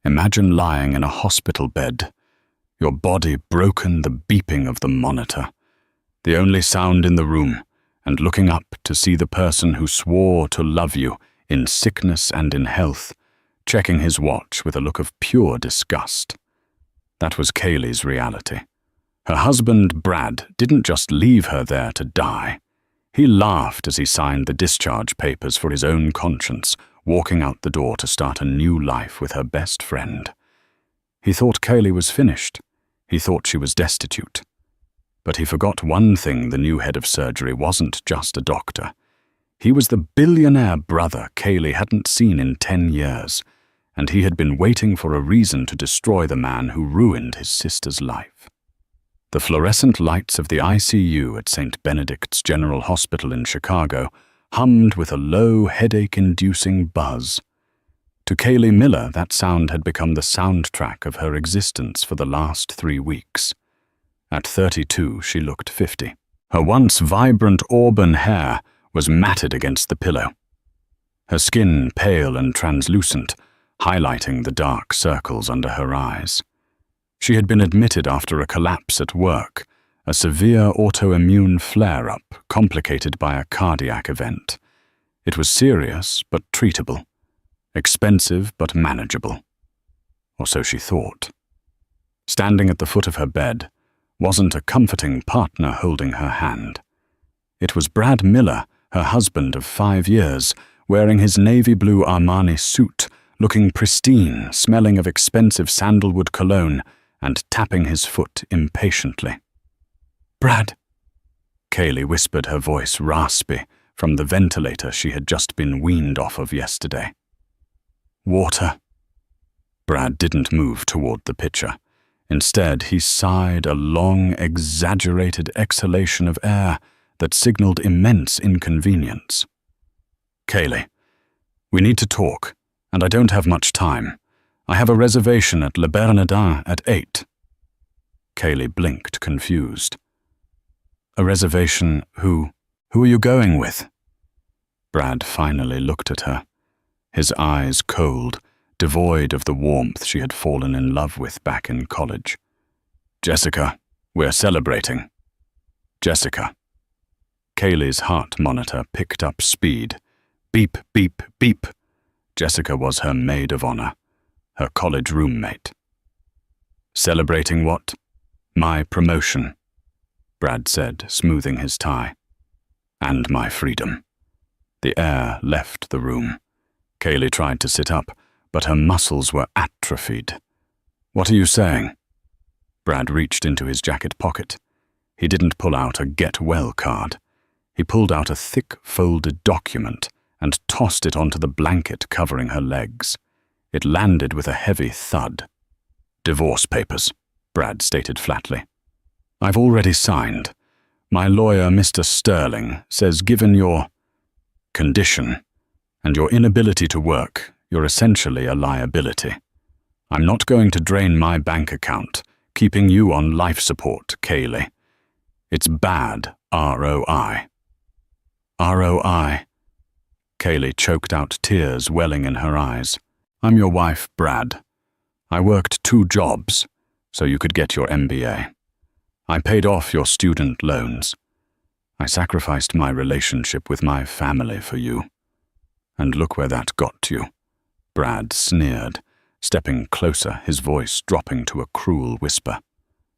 Imagine lying in a hospital bed, your body broken, the beeping of the monitor, the only sound in the room, and looking up to see the person who swore to love you in sickness and in health, checking his watch with a look of pure disgust. That was Kaylee's reality. Her husband, Brad, didn't just leave her there to die. He laughed as he signed the discharge papers for his own conscience, walking out the door to start a new life with her best friend. He thought Kaylee was finished. He thought she was destitute. But he forgot one thing: the new head of surgery wasn't just a doctor. He was the billionaire brother Kaylee hadn't seen in 10 years, and he had been waiting for a reason to destroy the man who ruined his sister's life. The fluorescent lights of the ICU at St. Benedict's General Hospital in Chicago hummed with a low, headache-inducing buzz. To Kaylee Miller, that sound had become the soundtrack of her existence for the last 3 weeks. At 32, she looked 50. Her once vibrant auburn hair was matted against the pillow, her skin pale and translucent, highlighting the dark circles under her eyes. She had been admitted after a collapse at work, a severe autoimmune flare-up complicated by a cardiac event. It was serious but treatable, expensive but manageable. Or so she thought. Standing at the foot of her bed wasn't a comforting partner holding her hand. It was Brad Miller, her husband of 5 years, wearing his navy blue Armani suit, looking pristine, smelling of expensive sandalwood cologne, and tapping his foot impatiently. "Brad," Kaylee whispered, her voice raspy from the ventilator she had just been weaned off of yesterday. "Water." Brad didn't move toward the pitcher. Instead, he sighed a long, exaggerated exhalation of air that signaled immense inconvenience. "Kaylee, we need to talk, and I don't have much time. I have a reservation at Le Bernardin at 8. Kaylee blinked, confused. "A reservation? Who are you going with?" Brad finally looked at her, his eyes cold, devoid of the warmth she had fallen in love with back in college. "Jessica, we're celebrating." "Jessica." Kaylee's heart monitor picked up speed. Beep, beep, beep. Jessica was her maid of honor, her college roommate. "Celebrating what?" "My promotion," Brad said, smoothing his tie. "And my freedom." The air left the room. Kaylee tried to sit up, but her muscles were atrophied. "What are you saying?" Brad reached into his jacket pocket. He didn't pull out a get-well card. He pulled out a thick, folded document and tossed it onto the blanket covering her legs. It landed with a heavy thud. "Divorce papers," Brad stated flatly. "I've already signed. My lawyer, Mr. Sterling, says given your condition and your inability to work, you're essentially a liability. I'm not going to drain my bank account, keeping you on life support, Kaylee. It's bad ROI. ROI. Kaylee choked out, tears welling in her eyes. "I'm your wife, Brad. I worked 2 jobs so you could get your MBA. I paid off your student loans. I sacrificed my relationship with my family for you. And look where that got you." Brad sneered, stepping closer, his voice dropping to a cruel whisper.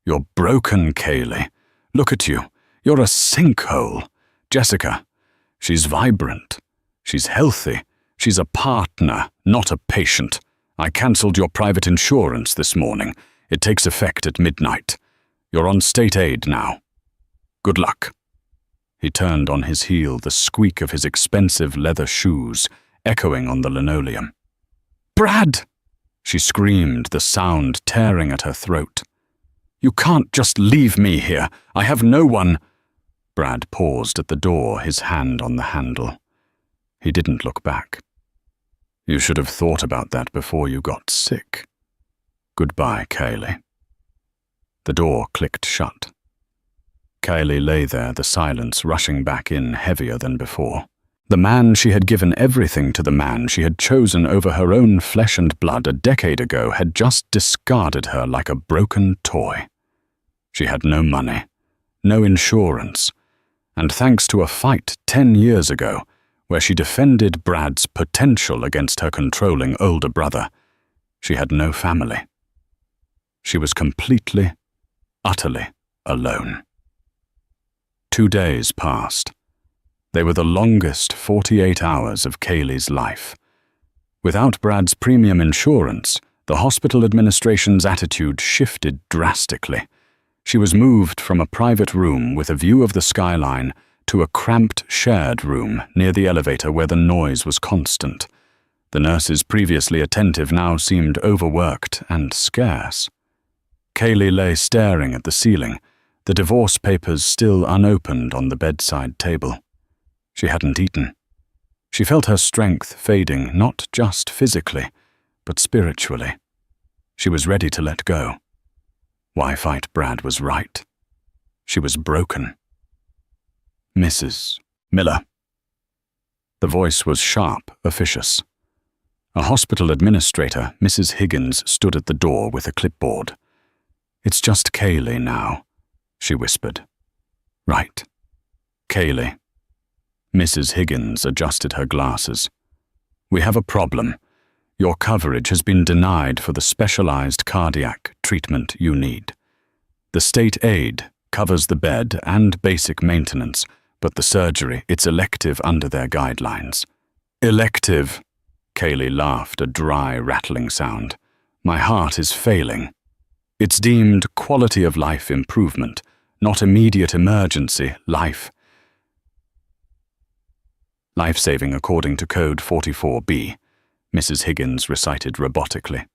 "You're broken, Kaylee. Look at you. You're a sinkhole. Jessica, she's vibrant. She's healthy. She's a partner, not a patient. I cancelled your private insurance this morning. It takes effect at midnight. You're on state aid now. Good luck." He turned on his heel, the squeak of his expensive leather shoes echoing on the linoleum. "Brad!" she screamed, the sound tearing at her throat. "You can't just leave me here. I have no one." Brad paused at the door, his hand on the handle. He didn't look back. "You should have thought about that before you got sick. Goodbye, Kaylee." The door clicked shut. Kaylee lay there, the silence rushing back in heavier than before. The man she had given everything to, the man she had chosen over her own flesh and blood a decade ago, had just discarded her like a broken toy. She had no money, no insurance, and thanks to a fight 10 years ago, where she defended Brad's potential against her controlling older brother, she had no family. She was completely, utterly alone. 2 days passed. They were the longest 48 hours of Kaylee's life. Without Brad's premium insurance, the hospital administration's attitude shifted drastically. She was moved from a private room with a view of the skyline to a cramped shared room near the elevator where the noise was constant. The nurses, previously attentive, now seemed overworked and scarce. Kaylee lay staring at the ceiling, the divorce papers still unopened on the bedside table. She hadn't eaten. She felt her strength fading, not just physically, but spiritually. She was ready to let go. Why fight? Brad was right. She was broken. Mrs. Miller. The voice was sharp, officious. A hospital administrator, Mrs. Higgins, stood at the door with a clipboard. "It's just Kaylee now," she whispered. "Right. Kaylee." Mrs. Higgins adjusted her glasses. "We have a problem. Your coverage has been denied for the specialized cardiac treatment you need. The state aid covers the bed and basic maintenance, but the surgery, it's elective under their guidelines." "Elective?" Kaylee laughed, a dry, rattling sound. "My heart is failing. It's deemed quality of life improvement, not immediate emergency life-saving according to Code 44B, Mrs. Higgins recited robotically.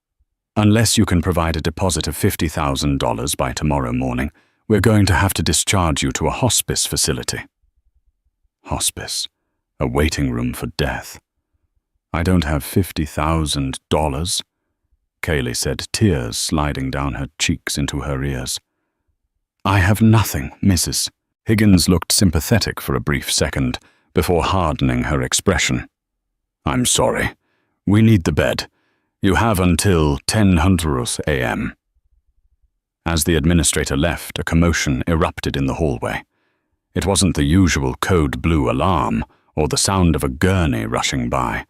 "Unless you can provide a deposit of $50,000 by tomorrow morning, we're going to have to discharge you to a hospice facility." Hospice, a waiting room for death. "I don't have $50,000, Kaylee said, tears sliding down her cheeks into her ears. "I have nothing, Mrs." Higgins looked sympathetic for a brief second before hardening her expression. "I'm sorry. We need the bed. You have until 10:00 a.m. As the administrator left, a commotion erupted in the hallway. It wasn't the usual code blue alarm or the sound of a gurney rushing by.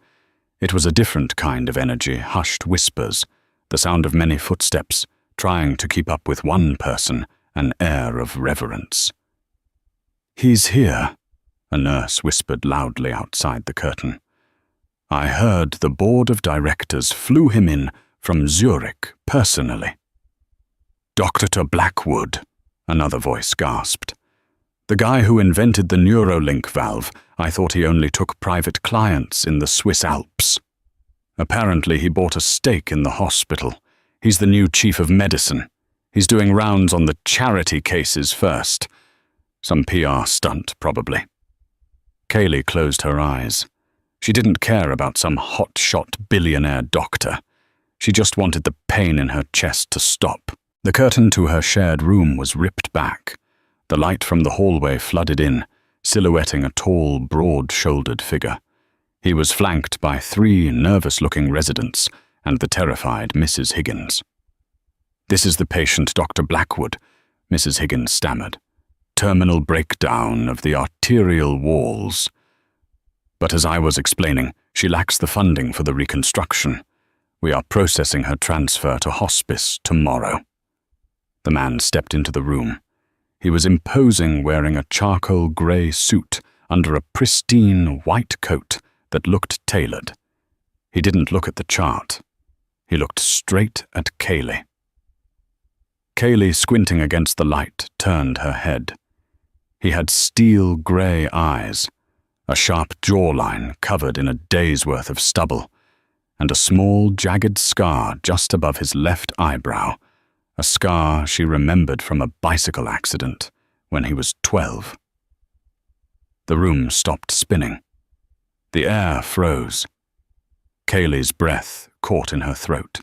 It was a different kind of energy, hushed whispers, the sound of many footsteps, trying to keep up with one person, an air of reverence. "He's here," a nurse whispered loudly outside the curtain. "I heard the board of directors flew him in from Zurich personally." "Dr. Blackwood," another voice gasped. "The guy who invented the Neuralink valve. I thought he only took private clients in the Swiss Alps. Apparently he bought a stake in the hospital. He's the new chief of medicine. He's doing rounds on the charity cases first. Some PR stunt, probably." Kaylee closed her eyes. She didn't care about some hot-shot billionaire doctor. She just wanted the pain in her chest to stop. The curtain to her shared room was ripped back. The light from the hallway flooded in, silhouetting a tall, broad-shouldered figure. He was flanked by 3 nervous-looking residents and the terrified Mrs. Higgins. "This is the patient, Dr. Blackwood," Mrs. Higgins stammered. "Terminal breakdown of the arterial walls. But as I was explaining, she lacks the funding for the reconstruction. We are processing her transfer to hospice tomorrow." The man stepped into the room. He was imposing, wearing a charcoal grey suit under a pristine white coat that looked tailored. He didn't look at the chart. He looked straight at Kaylee. Kaylee, squinting against the light, turned her head. He had steel grey eyes, a sharp jawline covered in a day's worth of stubble, and a small, jagged scar just above his left eyebrow, a scar she remembered from a bicycle accident when he was 12. The room stopped spinning. The air froze. Kaylee's breath caught in her throat.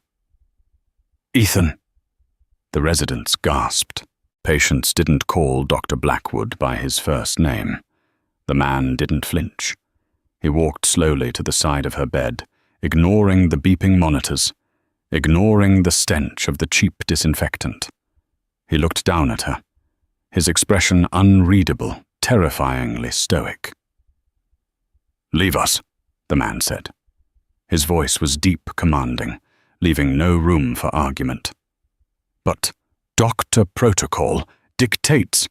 "Ethan!" The residents gasped. Patients didn't call Dr. Blackwood by his first name. The man didn't flinch. He walked slowly to the side of her bed, ignoring the beeping monitors, ignoring the stench of the cheap disinfectant. He looked down at her, his expression unreadable, terrifyingly stoic. "Leave us," the man said. His voice was deep, commanding, leaving no room for argument. "But doctor protocol dictates,"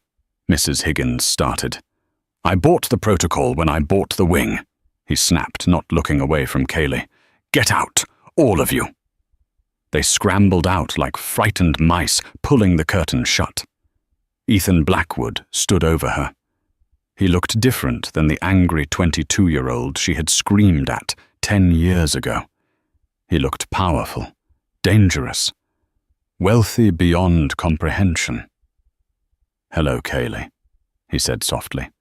Mrs. Higgins started. "I bought the protocol when I bought the wing," he snapped, not looking away from Kaylee. "Get out, all of you." They scrambled out like frightened mice, pulling the curtain shut. Ethan Blackwood stood over her. He looked different than the angry 22-year-old she had screamed at 10 years ago. He looked powerful, dangerous, wealthy beyond comprehension. "Hello, Kaylee," he said softly.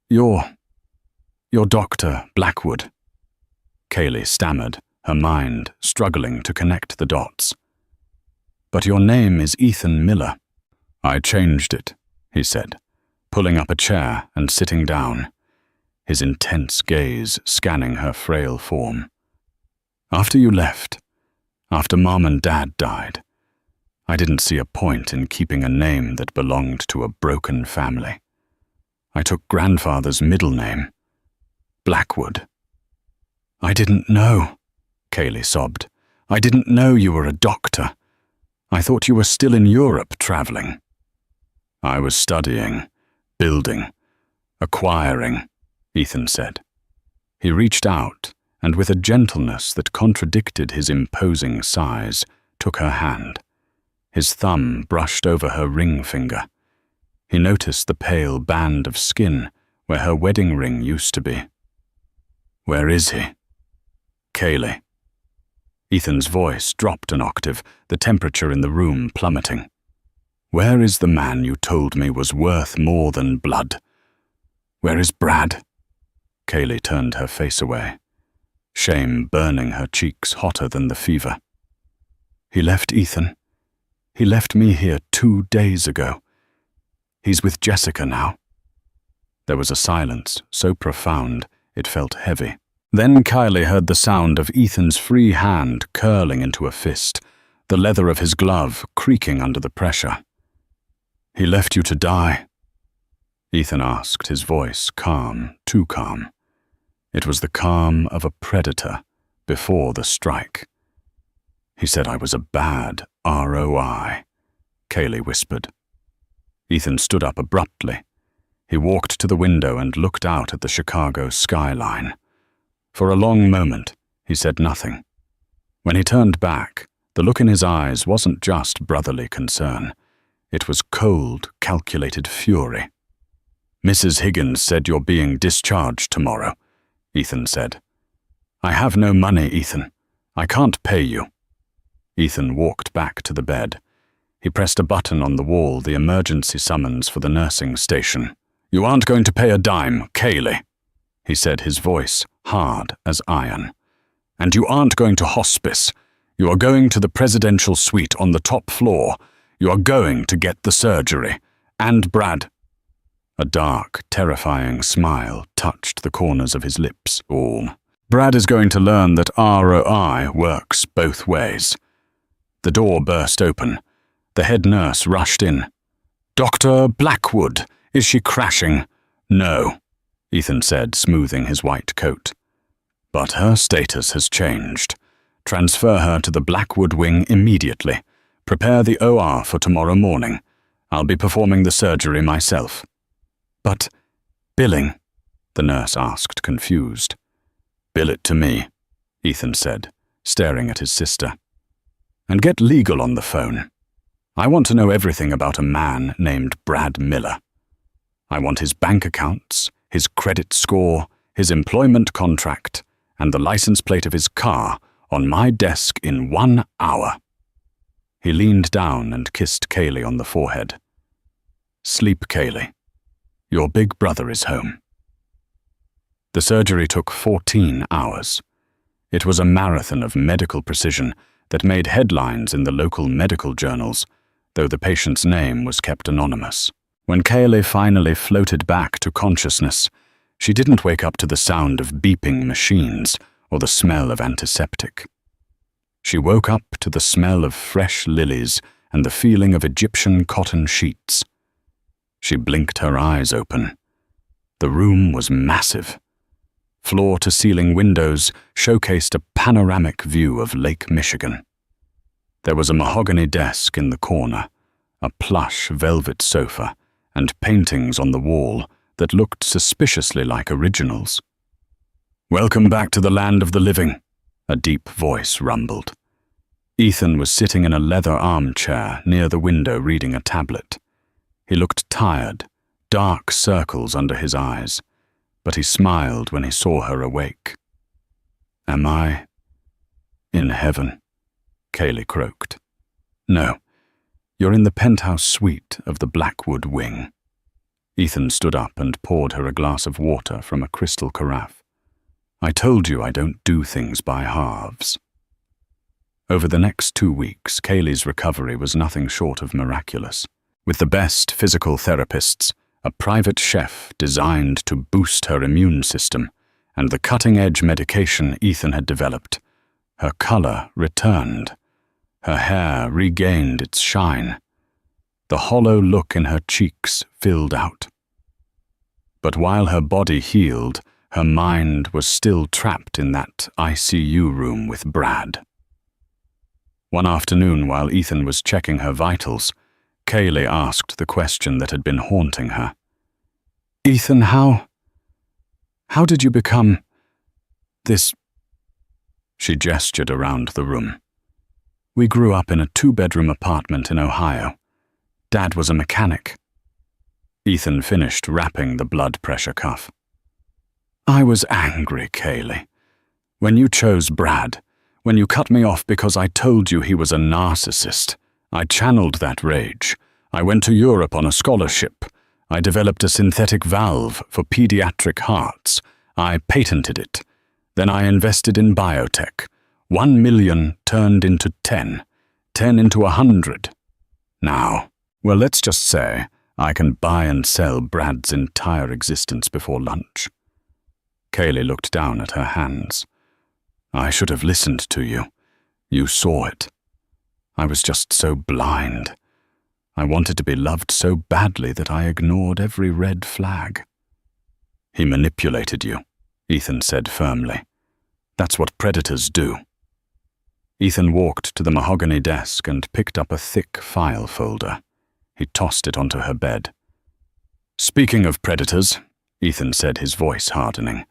You're Dr. Blackwood." Kaylee stammered, her mind struggling to connect the dots. "But your name is Ethan Miller." "I changed it," he said, pulling up a chair and sitting down, his intense gaze scanning her frail form. "After you left, after Mom and Dad died, I didn't see a point in keeping a name that belonged to a broken family. I took grandfather's middle name, Blackwood." "I didn't know," Kaylee sobbed. "I didn't know you were a doctor. I thought you were still in Europe traveling." "I was studying, building, acquiring," Ethan said. He reached out and, with a gentleness that contradicted his imposing size, took her hand. His thumb brushed over her ring finger. He noticed the pale band of skin where her wedding ring used to be. "Where is he?" "Kaylee." Ethan's voice dropped an octave, the temperature in the room plummeting. "Where is the man you told me was worth more than blood? Where is Brad?" Kaylee turned her face away, shame burning her cheeks hotter than the fever. "He left Ethan. He left me here 2 days ago. He's with Jessica now." There was a silence so profound it felt heavy. Then Kaylee heard the sound of Ethan's free hand curling into a fist, the leather of his glove creaking under the pressure. "He left you to die?" Ethan asked, his voice calm, too calm. It was the calm of a predator before the strike. "He said I was a bad ROI, Kaylee whispered. Ethan stood up abruptly. He walked to the window and looked out at the Chicago skyline. For a long moment, he said nothing. When he turned back, the look in his eyes wasn't just brotherly concern. It was cold, calculated fury. "Mrs. Higgins said you're being discharged tomorrow," Ethan said. "I have no money, Ethan. I can't pay you." Ethan walked back to the bed. He pressed a button on the wall, the emergency summons for the nursing station. "You aren't going to pay a dime, Kaylee," he said, his voice hard as iron. "And you aren't going to hospice. You are going to the presidential suite on the top floor. You are going to get the surgery. And Brad." A dark, terrifying smile touched the corners of his lips. "Brad is going to learn that ROI works both ways." The door burst open. The head nurse rushed in. "Dr. Blackwood, is she crashing?" "No," Ethan said, smoothing his white coat. "But her status has changed. Transfer her to the Blackwood wing immediately. Prepare the OR for tomorrow morning. I'll be performing the surgery myself." "But billing?" the nurse asked, confused. "Bill it to me," Ethan said, staring at his sister. "And get legal on the phone. I want to know everything about a man named Brad Miller. I want his bank accounts, his credit score, his employment contract, and the license plate of his car on my desk in 1 hour." He leaned down and kissed Kaylee on the forehead. "Sleep, Kaylee. Your big brother is home." The surgery took 14 hours. It was a marathon of medical precision that made headlines in the local medical journals, though the patient's name was kept anonymous. When Kaylee finally floated back to consciousness, She didn't wake up to the sound of beeping machines or the smell of antiseptic. She woke up to the smell of fresh lilies and the feeling of Egyptian cotton sheets. She blinked her eyes open. The room was massive. Floor-to-ceiling windows showcased a panoramic view of Lake Michigan. There was a mahogany desk in the corner, a plush velvet sofa, and paintings on the wall that looked suspiciously like originals. "Welcome back to the land of the living," a deep voice rumbled. Ethan was sitting in a leather armchair near the window reading a tablet. He looked tired, dark circles under his eyes, but he smiled when he saw her awake. "Am I in heaven?" Kaylee croaked. "No, you're in the penthouse suite of the Blackwood wing." Ethan stood up and poured her a glass of water from a crystal carafe. "I told you I don't do things by halves." Over the next 2 weeks, Kaylee's recovery was nothing short of miraculous. With the best physical therapists, a private chef designed to boost her immune system, and the cutting-edge medication Ethan had developed, her color returned. Her hair regained its shine. The hollow look in her cheeks filled out. But while her body healed, her mind was still trapped in that ICU room with Brad. One afternoon, while Ethan was checking her vitals, Kaylee asked the question that had been haunting her. "Ethan, how did you become this?" She gestured around the room. "We grew up in a 2-bedroom apartment in Ohio. Dad was a mechanic." Ethan finished wrapping the blood pressure cuff. "I was angry, Kaylee. When you chose Brad, when you cut me off because I told you he was a narcissist, I channeled that rage. I went to Europe on a scholarship. I developed a synthetic valve for pediatric hearts. I patented it. Then I invested in biotech. 1 million turned into 10, 10 into 100. Now, well, let's just say I can buy and sell Brad's entire existence before lunch." Kaylee looked down at her hands. "I should have listened to you. You saw it. I was just so blind. I wanted to be loved so badly that I ignored every red flag." "He manipulated you," Ethan said firmly. "That's what predators do." Ethan walked to the mahogany desk and picked up a thick file folder. He tossed it onto her bed. "Speaking of predators," Ethan said, his voice hardening,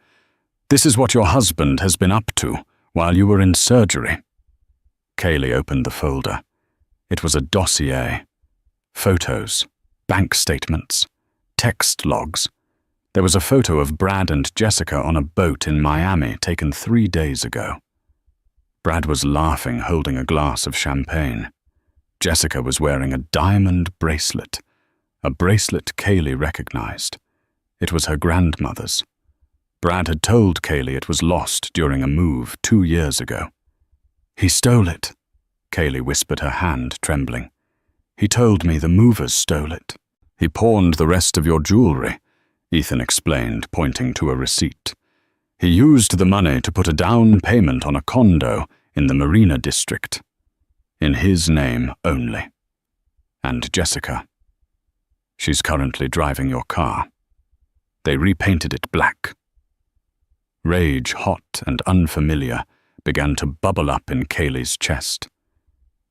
"this is what your husband has been up to while you were in surgery." Kaylee opened the folder. It was a dossier. Photos, bank statements, text logs. There was a photo of Brad and Jessica on a boat in Miami taken 3 days ago. Brad was laughing, holding a glass of champagne. Jessica was wearing a diamond bracelet, a bracelet Kaylee recognized. It was her grandmother's. Brad had told Kaylee it was lost during a move 2 years ago. "He stole it," Kaylee whispered, her hand trembling. "He told me the movers stole it." "He pawned the rest of your jewelry," Ethan explained, pointing to a receipt. "He used the money to put a down payment on a condo in the Marina district. In his name only. And Jessica. She's currently driving your car. They repainted it black." Rage, hot and unfamiliar, began to bubble up in Kaylee's chest.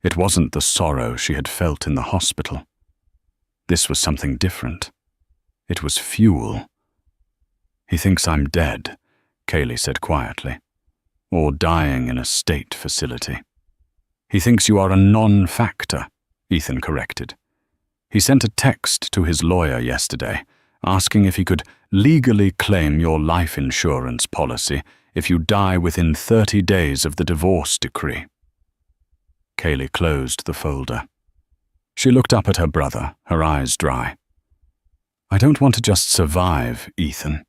It wasn't the sorrow she had felt in the hospital. This was something different. It was fuel. "He thinks I'm dead," Kaylee said quietly, "or dying in a state facility." "He thinks you are a non-factor," Ethan corrected. "He sent a text to his lawyer yesterday, asking if he could legally claim your life insurance policy if you die within 30 days of the divorce decree." Kaylee closed the folder. She looked up at her brother, her eyes dry. "I don't want to just survive, Ethan."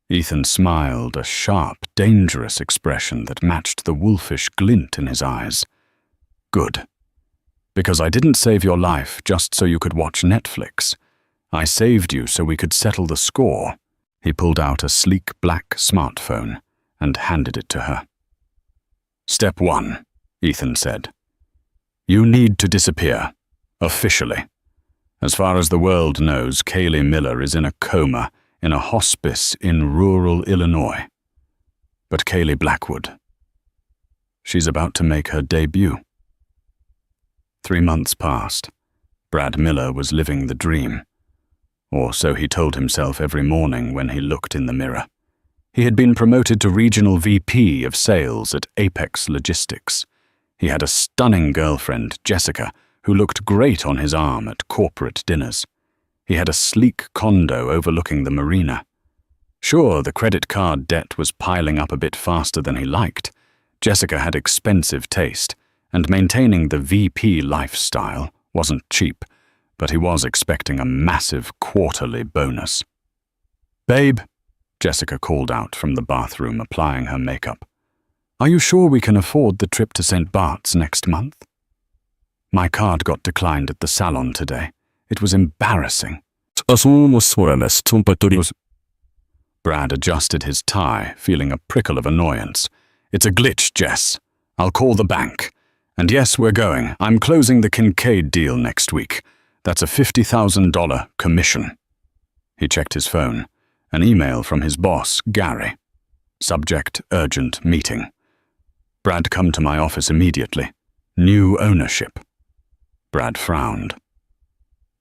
Ethan smiled, a sharp, dangerous expression that matched the wolfish glint in his eyes. "Good. Because I didn't save your life just so you could watch Netflix. I saved you so we could settle the score." He pulled out a sleek black smartphone and handed it to her. "Step 1, Ethan said. You need to disappear, officially. As far as the world knows, Kaylee Miller is in a coma in a hospice in rural Illinois. But Kaylee Blackwood, she's about to make her debut." 3 months passed. Brad Miller was living the dream. Or so he told himself every morning when he looked in the mirror. He had been promoted to Regional VP of Sales at Apex Logistics. He had a stunning girlfriend, Jessica, who looked great on his arm at corporate dinners. He had a sleek condo overlooking the marina. Sure, the credit card debt was piling up a bit faster than he liked. Jessica had expensive taste, and maintaining the VP lifestyle wasn't cheap, but he was expecting a massive quarterly bonus. "Babe," Jessica called out from the bathroom, applying her makeup. "Are you sure we can afford the trip to St. Bart's next month? My card got declined at the salon today. It was embarrassing." Brad adjusted his tie, feeling a prickle of annoyance. "It's a glitch, Jess. I'll call the bank. And yes, we're going. I'm closing the Kincaid deal next week. That's a $50,000 commission." He checked his phone. An email from his boss, Gary. Subject, urgent meeting. "Brad, come to my office immediately. New ownership." Brad frowned.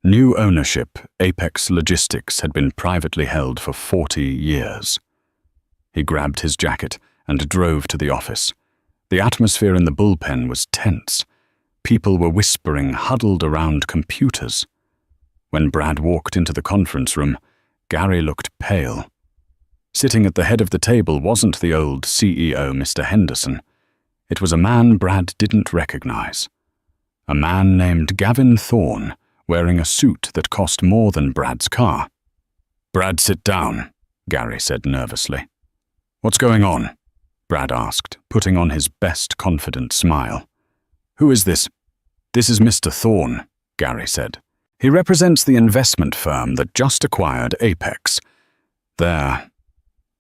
New ownership, Apex Logistics, had been privately held for 40 years. He grabbed his jacket and drove to the office. The atmosphere in the bullpen was tense. People were whispering, huddled around computers. When Brad walked into the conference room, Gary looked pale. Sitting at the head of the table wasn't the old CEO, Mr. Henderson. It was a man Brad didn't recognize. A man named Gavin Thorne, wearing a suit that cost more than Brad's car. "Brad, sit down," Gary said nervously. "What's going on?" Brad asked, putting on his best confident smile. "Who is this?" "This is Mr. Thorne," Gary said. "He represents the investment firm that just acquired Apex. They're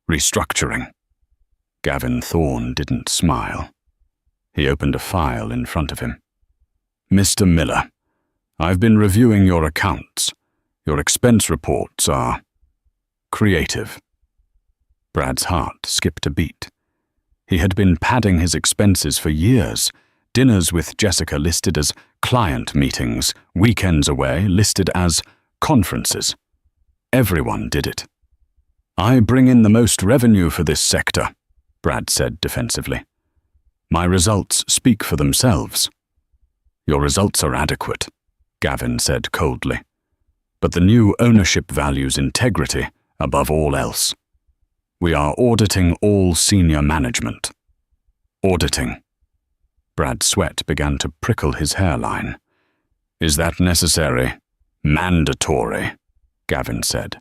restructuring." Gavin Thorne didn't smile. He opened a file in front of him. "Mr. Miller, I've been reviewing your accounts. Your expense reports are creative." Brad's heart skipped a beat. He had been padding his expenses for years. Dinners with Jessica listed as client meetings, weekends away listed as conferences. Everyone did it. "I bring in the most revenue for this sector," Brad said defensively. "My results speak for themselves." "Your results are adequate," Gavin said coldly. "But the new ownership values integrity above all else. We are auditing all senior management." "Auditing." Brad's sweat began to prickle his hairline. "Is that necessary?" "Mandatory," Gavin said.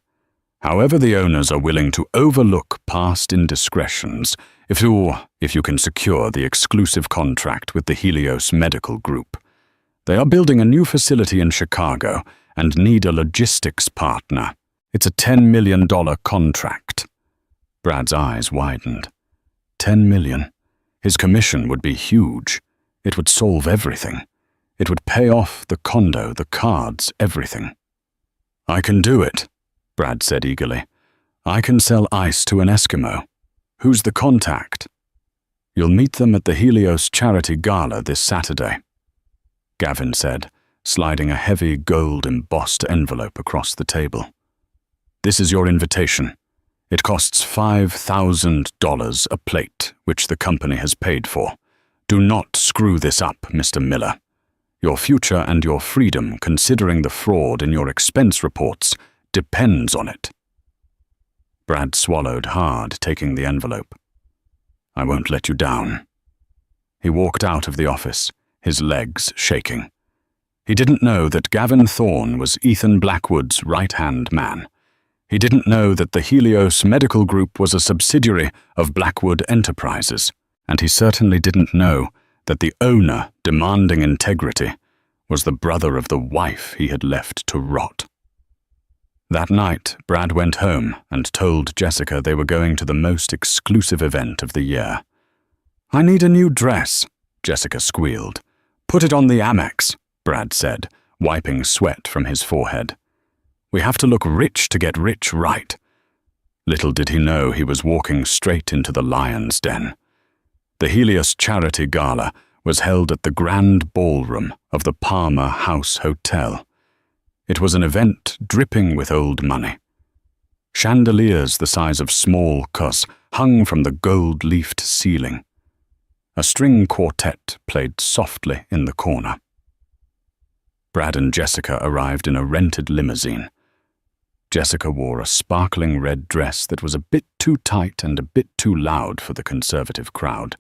"However, the owners are willing to overlook past indiscretions if you can secure the exclusive contract with the Helios Medical Group. They are building a new facility in Chicago and need a logistics partner. It's a $10 million contract." Brad's eyes widened. $10 million. His commission would be huge. It would solve everything. It would pay off the condo, the cards, everything. "I can do it," Brad said eagerly. "I can sell ice to an Eskimo. Who's the contact?" "You'll meet them at the Helios Charity Gala this Saturday," Gavin said, sliding a heavy gold-embossed envelope across the table. "This is your invitation. It costs $5,000 a plate, which the company has paid for. Do not screw this up, Mr. Miller. Your future and your freedom, considering the fraud in your expense reports, depends on it." Brad swallowed hard, taking the envelope. "I won't let you down." He walked out of the office, his legs shaking. He didn't know that Gavin Thorne was Ethan Blackwood's right-hand man. He didn't know that the Helios Medical Group was a subsidiary of Blackwood Enterprises, and he certainly didn't know that the owner demanding integrity was the brother of the wife he had left to rot. That night, Brad went home and told Jessica they were going to the most exclusive event of the year. "I need a new dress," Jessica squealed. "Put it on the Amex," Brad said, wiping sweat from his forehead. "We have to look rich to get rich right." Little did he know he was walking straight into the lion's den. The Helios Charity Gala was held at the Grand Ballroom of the Palmer House Hotel. It was an event dripping with old money. Chandeliers the size of small cuss hung from the gold-leafed ceiling. A string quartet played softly in the corner. Brad and Jessica arrived in a rented limousine. Jessica wore a sparkling red dress that was a bit too tight and a bit too loud for the conservative crowd,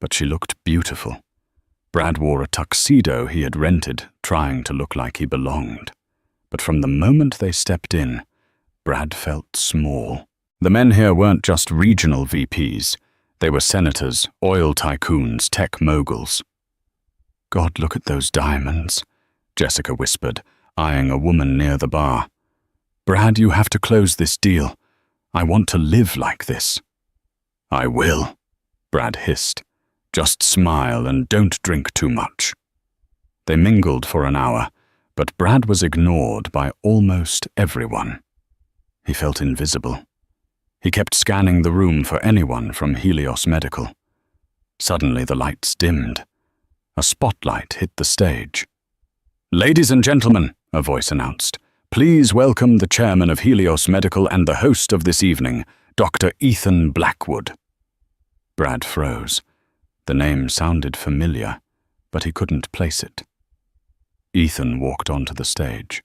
but she looked beautiful. Brad wore a tuxedo he had rented, trying to look like he belonged. But from the moment they stepped in, Brad felt small. The men here weren't just regional VPs. They were senators, oil tycoons, tech moguls. "God, look at those diamonds," Jessica whispered, eyeing a woman near the bar. "Brad, you have to close this deal. I want to live like this." "I will," Brad hissed. "Just smile and don't drink too much." They mingled for an hour, but Brad was ignored by almost everyone. He felt invisible. He kept scanning the room for anyone from Helios Medical. Suddenly the lights dimmed. A spotlight hit the stage. "Ladies and gentlemen," a voice announced, "please welcome the chairman of Helios Medical and the host of this evening, Dr. Ethan Blackwood." Brad froze. The name sounded familiar, but he couldn't place it. Ethan walked onto the stage.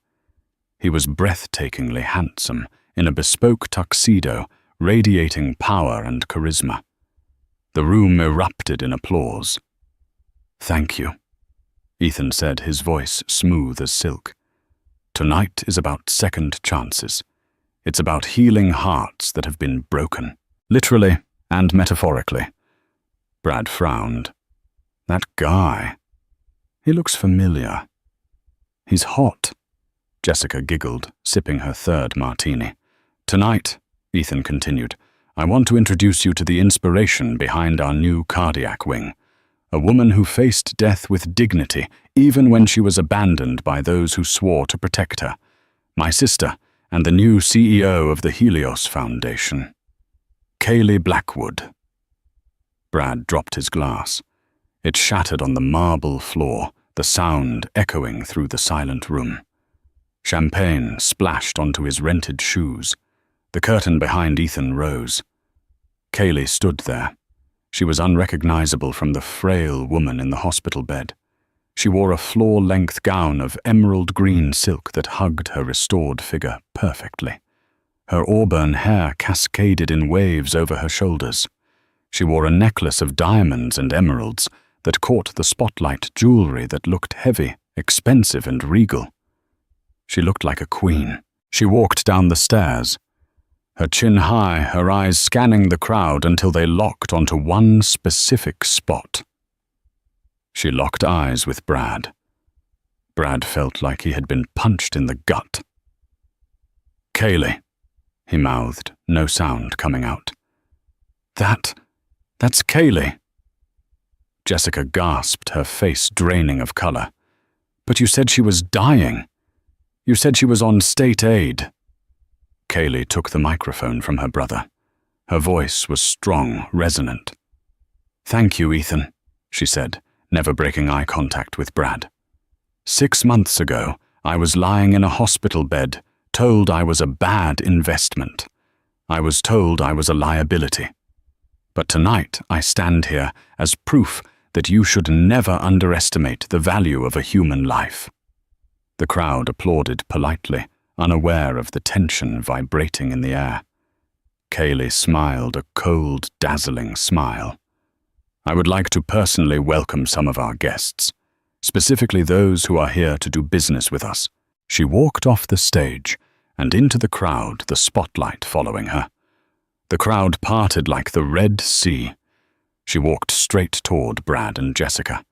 He was breathtakingly handsome, in a bespoke tuxedo, radiating power and charisma. The room erupted in applause. "Thank you," Ethan said, his voice smooth as silk. "Tonight is about second chances. It's about healing hearts that have been broken, literally and metaphorically." Brad frowned. "That guy. He looks familiar." "He's hot," Jessica giggled, sipping her third martini. "Tonight," Ethan continued, "I want to introduce you to the inspiration behind our new cardiac wing. A woman who faced death with dignity, even when she was abandoned by those who swore to protect her. My sister, and the new CEO of the Helios Foundation. Kaylee Blackwood." Brad dropped his glass. It shattered on the marble floor, the sound echoing through the silent room. Champagne splashed onto his rented shoes. The curtain behind Ethan rose. Kaylee stood there. She was unrecognizable from the frail woman in the hospital bed. She wore a floor-length gown of emerald green silk that hugged her restored figure perfectly. Her auburn hair cascaded in waves over her shoulders. She wore a necklace of diamonds and emeralds that caught the spotlight jewelry that looked heavy, expensive, and regal. She looked like a queen. She walked down the stairs, her chin high, her eyes scanning the crowd until they locked onto one specific spot. She locked eyes with Brad. Brad felt like he had been punched in the gut. "Kaylee," he mouthed, no sound coming out. That's Kaylee." Jessica gasped, her face draining of color. "But you said she was dying. You said she was on state aid." Kaylee took the microphone from her brother. Her voice was strong, resonant. "Thank you, Ethan," she said, never breaking eye contact with Brad. 6 months ago, I was lying in a hospital bed, told I was a bad investment. I was told I was a liability. But tonight I stand here as proof that you should never underestimate the value of a human life." The crowd applauded politely, unaware of the tension vibrating in the air. Kaylee smiled a cold, dazzling smile. "I would like to personally welcome some of our guests, specifically those who are here to do business with us." She walked off the stage and into the crowd, the spotlight following her. The crowd parted like the Red Sea. She walked straight toward Brad and Jessica.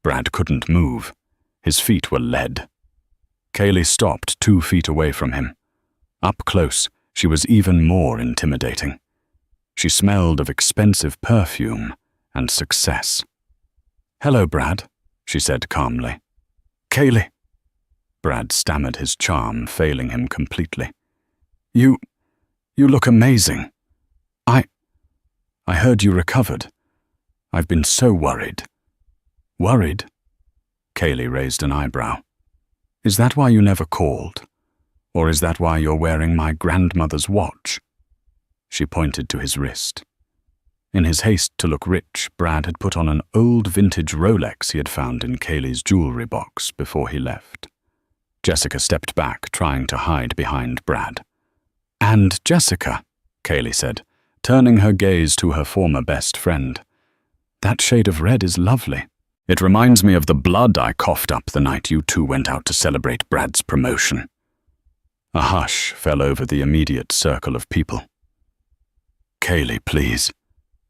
Brad couldn't move. His feet were lead. Kaylee stopped 2 feet away from him. Up close, she was even more intimidating. She smelled of expensive perfume and success. "Hello, Brad," she said calmly. "Kaylee." Brad stammered, his charm failing him completely. You look amazing. I heard you recovered. I've been so worried." "Worried?" Kaylee raised an eyebrow. "Is that why you never called? Or is that why you're wearing my grandmother's watch?" She pointed to his wrist. In his haste to look rich, Brad had put on an old vintage Rolex he had found in Kaylee's jewelry box before he left. Jessica stepped back, trying to hide behind Brad. "And Jessica," Kaylee said, turning her gaze to her former best friend. "That shade of red is lovely. It reminds me of the blood I coughed up the night you two went out to celebrate Brad's promotion." A hush fell over the immediate circle of people. "Kaylee, please,"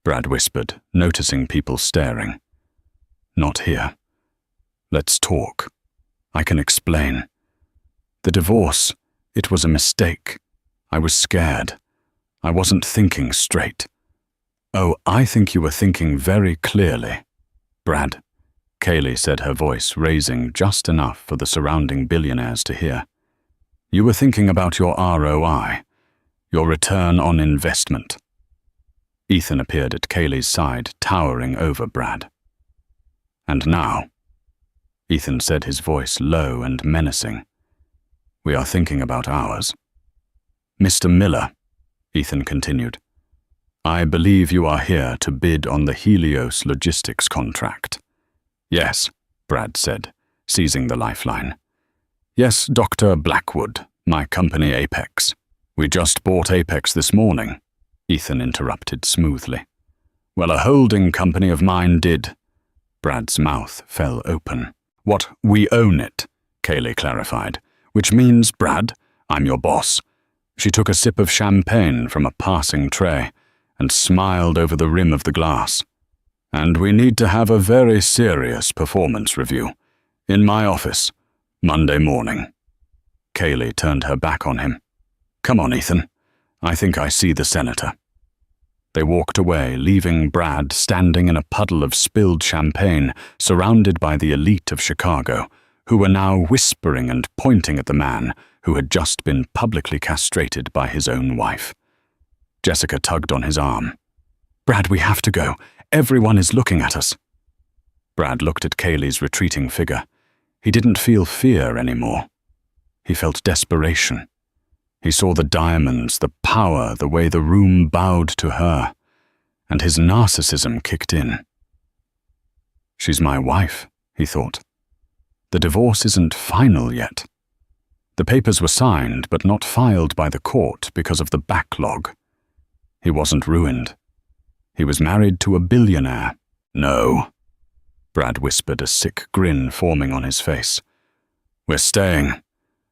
Brad whispered, noticing people staring. "Not here. Let's talk. I can explain. The divorce, it was a mistake. I was scared. I wasn't thinking straight." "Oh, I think you were thinking very clearly, Brad," Kaylee said, her voice raising just enough for the surrounding billionaires to hear. "You were thinking about your ROI, your return on investment." Ethan appeared at Kaylee's side, towering over Brad. "And now," Ethan said, his voice low and menacing, "we are thinking about ours. Mr. Miller," Ethan continued, "I believe you are here to bid on the Helios logistics contract." "Yes," Brad said, seizing the lifeline. "Yes, Dr. Blackwood, my company Apex. We just bought Apex this morning," Ethan interrupted smoothly. "Well, a holding company of mine did." Brad's mouth fell open. "What, we own it," Kaylee clarified, "which means, Brad, I'm your boss." She took a sip of champagne from a passing tray and smiled over the rim of the glass. "And we need to have a very serious performance review. In my office, Monday morning." Kaylee turned her back on him. "Come on, Ethan. I think I see the senator." They walked away, leaving Brad standing in a puddle of spilled champagne, surrounded by the elite of Chicago, who were now whispering and pointing at the man who had just been publicly castrated by his own wife. Jessica tugged on his arm. "Brad, we have to go. Everyone is looking at us." Brad looked at Kaylee's retreating figure. He didn't feel fear anymore. He felt desperation. He saw the diamonds, the power, the way the room bowed to her, and his narcissism kicked in. "She's my wife," he thought. "The divorce isn't final yet." The papers were signed but not filed by the court because of the backlog. He wasn't ruined. He was married to a billionaire. "No," Brad whispered, a sick grin forming on his face. "We're staying.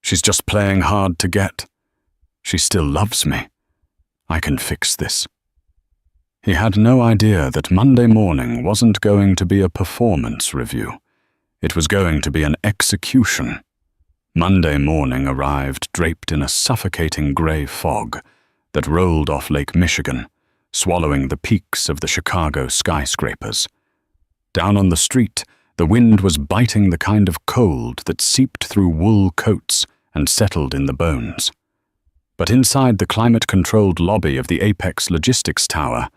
She's just playing hard to get. She still loves me. I can fix this." He had no idea that Monday morning wasn't going to be a performance review. It was going to be an execution. Monday morning arrived draped in a suffocating gray fog that rolled off Lake Michigan, swallowing the peaks of the Chicago skyscrapers. Down on the street, the wind was biting the kind of cold that seeped through wool coats and settled in the bones. But inside the climate-controlled lobby of the Apex Logistics Tower,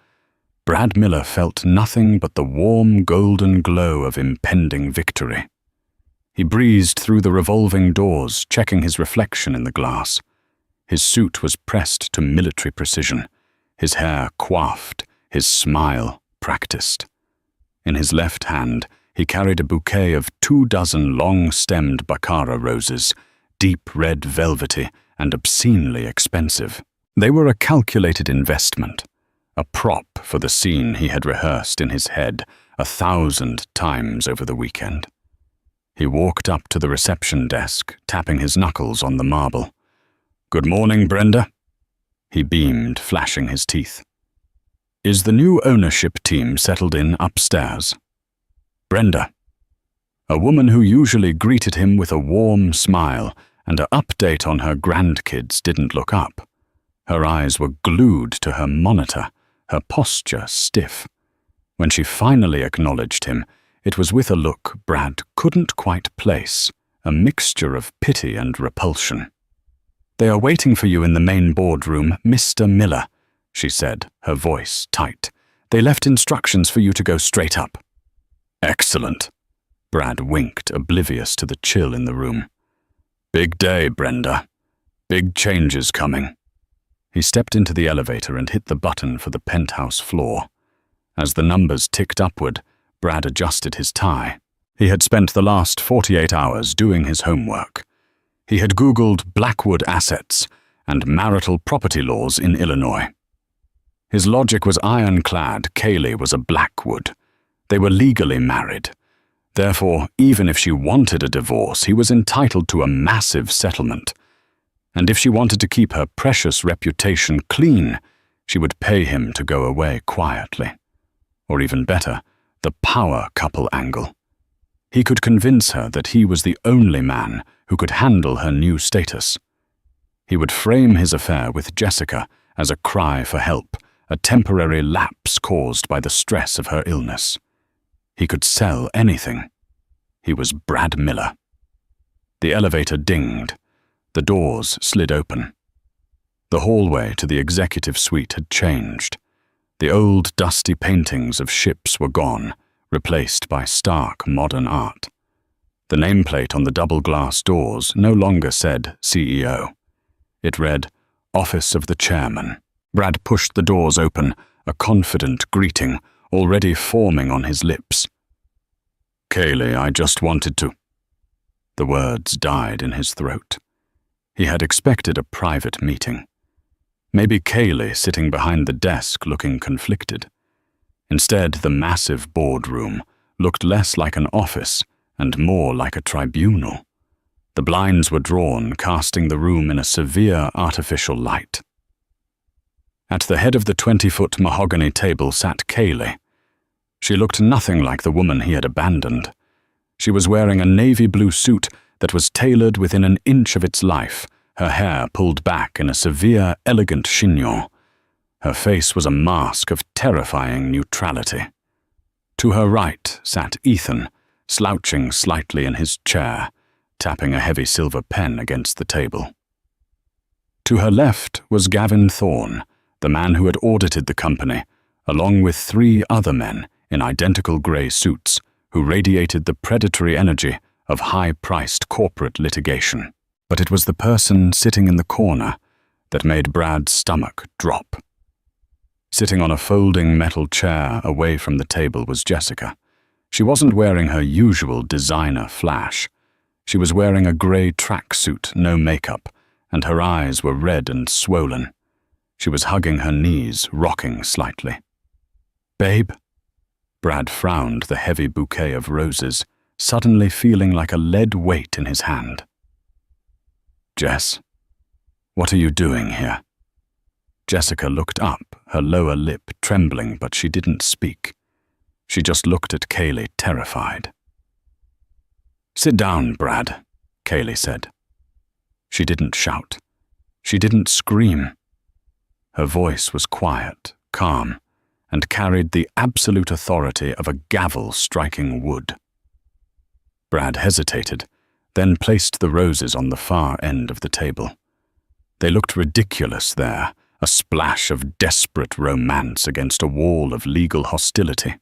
Brad Miller felt nothing but the warm golden glow of impending victory. He breezed through the revolving doors, checking his reflection in the glass. His suit was pressed to military precision, his hair coiffed, his smile practiced. In his left hand, he carried a bouquet of 24 long-stemmed baccara roses, deep red velvety and obscenely expensive. They were a calculated investment, a prop for the scene he had rehearsed in his head 1,000 times over the weekend. He walked up to the reception desk, tapping his knuckles on the marble. "Good morning, Brenda." He beamed, flashing his teeth. "Is the new ownership team settled in upstairs?" Brenda. A woman who usually greeted him with a warm smile and an update on her grandkids didn't look up. Her eyes were glued to her monitor, her posture stiff. When she finally acknowledged him, it was with a look Brad couldn't quite place, a mixture of pity and repulsion. "They are waiting for you in the main boardroom, Mr. Miller," she said, her voice tight. "They left instructions for you to go straight up." "Excellent." Brad winked, oblivious to the chill in the room. "Big day, Brenda. Big changes coming." He stepped into the elevator and hit the button for the penthouse floor. As the numbers ticked upward, Brad adjusted his tie. He had spent the last 48 hours doing his homework. He had Googled Blackwood assets and marital property laws in Illinois. His logic was ironclad. Kaylee was a Blackwood. They were legally married. Therefore, even if she wanted a divorce, he was entitled to a massive settlement. And if she wanted to keep her precious reputation clean, she would pay him to go away quietly. Or even better, the power couple angle. He could convince her that he was the only man who could handle her new status. He would frame his affair with Jessica as a cry for help, a temporary lapse caused by the stress of her illness. He could sell anything. He was Brad Miller. The elevator dinged. The doors slid open. The hallway to the executive suite had changed. The old dusty paintings of ships were gone, replaced by stark modern art. The nameplate on the double-glass doors no longer said CEO. It read, Office of the Chairman. Brad pushed the doors open, a confident greeting already forming on his lips. "Kaylee, I just wanted to—" The words died in his throat. He had expected a private meeting. Maybe Kaylee sitting behind the desk looking conflicted. Instead, the massive boardroom looked less like an office and more like a tribunal. The blinds were drawn, casting the room in a severe artificial light. At the head of the 20-foot mahogany table sat Kaylee. She looked nothing like the woman he had abandoned. She was wearing a navy blue suit that was tailored within an inch of its life, her hair pulled back in a severe, elegant chignon. Her face was a mask of terrifying neutrality. To her right sat Ethan, slouching slightly in his chair, tapping a heavy silver pen against the table. To her left was Gavin Thorne, the man who had audited the company, along with 3 other men in identical grey suits who radiated the predatory energy of high-priced corporate litigation. But it was the person sitting in the corner that made Brad's stomach drop. Sitting on a folding metal chair away from the table was Jessica. She wasn't wearing her usual designer flash. She was wearing a grey tracksuit, no makeup, and her eyes were red and swollen. She was hugging her knees, rocking slightly. "Babe?" Brad frowned the heavy bouquet of roses, suddenly feeling like a lead weight in his hand. "Jess, what are you doing here?" Jessica looked up, her lower lip trembling, but she didn't speak. She just looked at Kaylee, terrified. "Sit down, Brad," Kaylee said. She didn't shout. She didn't scream. Her voice was quiet, calm, and carried the absolute authority of a gavel striking wood. Brad hesitated, then placed the roses on the far end of the table. They looked ridiculous there, a splash of desperate romance against a wall of legal hostility.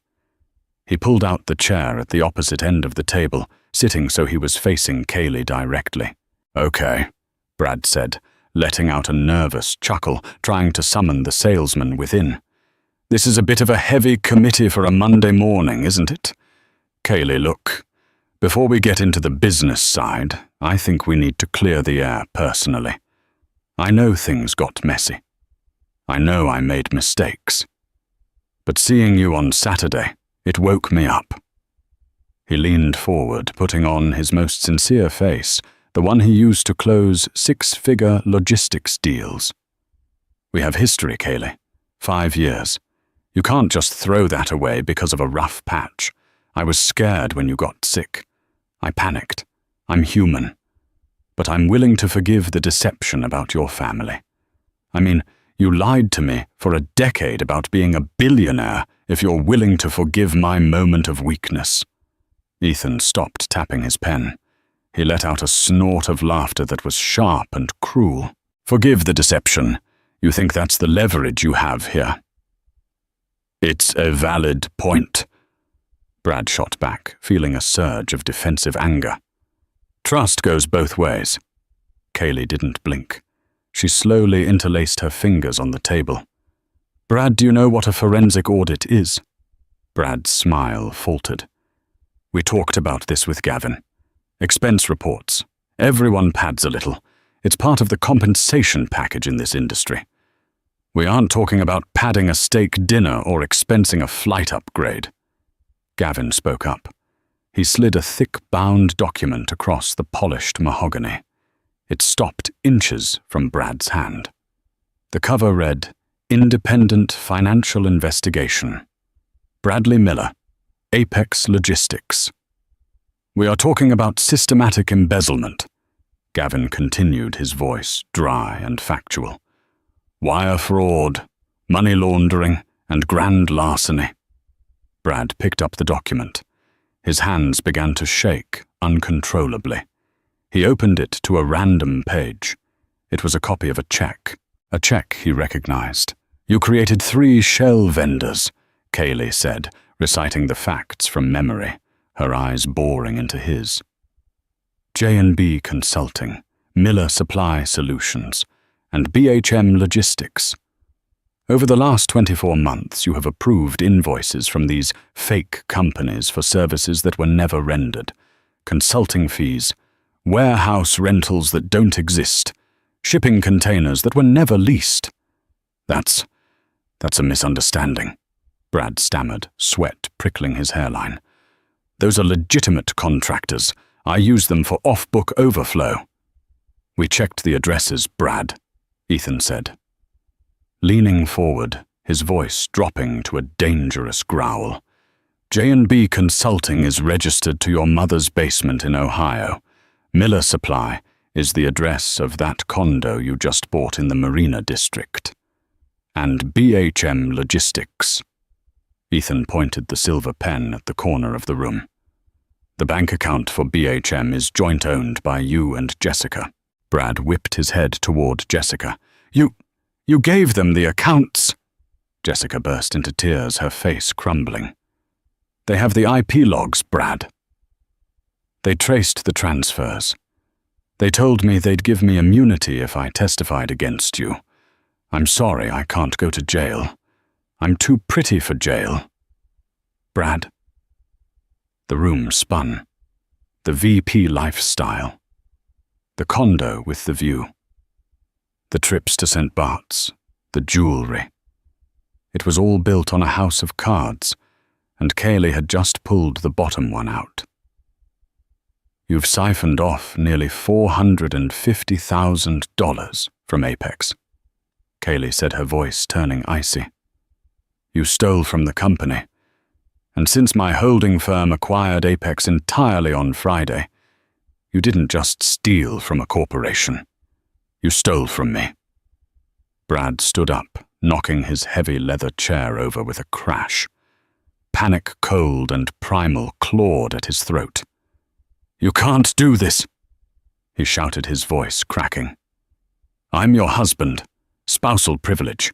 He pulled out the chair at the opposite end of the table, sitting so he was facing Kaylee directly. "Okay," Brad said, letting out a nervous chuckle, trying to summon the salesman within. "This is a bit of a heavy committee for a Monday morning, isn't it? Kaylee, look. Before we get into the business side, I think we need to clear the air personally. I know things got messy. I know I made mistakes. But seeing you on Saturday, it woke me up." He leaned forward, putting on his most sincere face, the one he used to close 6-figure logistics deals. "We have history, Kaylee. 5 years. You can't just throw that away because of a rough patch. I was scared when you got sick. I panicked. I'm human. but I'm willing to forgive the deception about your family. I mean, you lied to me for a decade about being a billionaire if you're willing to forgive my moment of weakness." Ethan stopped tapping his pen. He let out a snort of laughter that was sharp and cruel. "Forgive the deception. You think that's the leverage you have here?" "It's a valid point," Brad shot back, feeling a surge of defensive anger. "Trust goes both ways." Kaylee didn't blink. She slowly interlaced her fingers on the table. "Brad, do you know what a forensic audit is?" Brad's smile faltered. "We talked about this with Gavin. Expense reports. Everyone pads a little. It's part of the compensation package in this industry. We aren't talking about padding a steak dinner or expensing a flight upgrade." Gavin spoke up. He slid a thick bound document across the polished mahogany. It stopped inches from Brad's hand. The cover read, "Independent Financial Investigation. Bradley Miller, Apex Logistics." "We are talking about systematic embezzlement," Gavin continued, his voice dry and factual. "Wire fraud, money laundering, and grand larceny." Brad picked up the document. His hands began to shake uncontrollably. He opened it to a random page. It was a copy of a check he recognized. "You created 3 shell vendors," Kaylee said, reciting the facts from memory, her eyes boring into his. "J&B Consulting, Miller Supply Solutions, and BHM Logistics. Over the last 24 months, you have approved invoices from these fake companies for services that were never rendered, consulting fees, warehouse rentals that don't exist, shipping containers that were never leased." That's a misunderstanding," Brad stammered, sweat prickling his hairline. "Those are legitimate contractors. I use them for off-book overflow." "We checked the addresses, Brad," Ethan said. Leaning forward, his voice dropping to a dangerous growl, "J&B Consulting is registered to your mother's basement in Ohio. Miller Supply is the address of that condo you just bought in the Marina District. And BHM Logistics." Ethan pointed the silver pen at the corner of the room. "The bank account for BHM is joint-owned by you and Jessica." Brad whipped his head toward Jessica. You gave them the accounts." Jessica burst into tears, her face crumbling. "They have the IP logs, Brad." "They traced the transfers. They told me they'd give me immunity if I testified against you. I'm sorry I can't go to jail. I'm too pretty for jail." "Brad." The room spun. The VP lifestyle. The condo with the view. The trips to St. Bart's. The jewelry. It was all built on a house of cards, and Kaylee had just pulled the bottom one out. "You've siphoned off nearly $450,000 from Apex," Kaylee said, her voice turning icy. "You stole from the company, and since my holding firm acquired Apex entirely on Friday, you didn't just steal from a corporation. You stole from me." Brad stood up, knocking his heavy leather chair over with a crash. Panic cold and primal clawed at his throat. "You can't do this," he shouted, his voice cracking. "I'm your husband. Spousal privilege.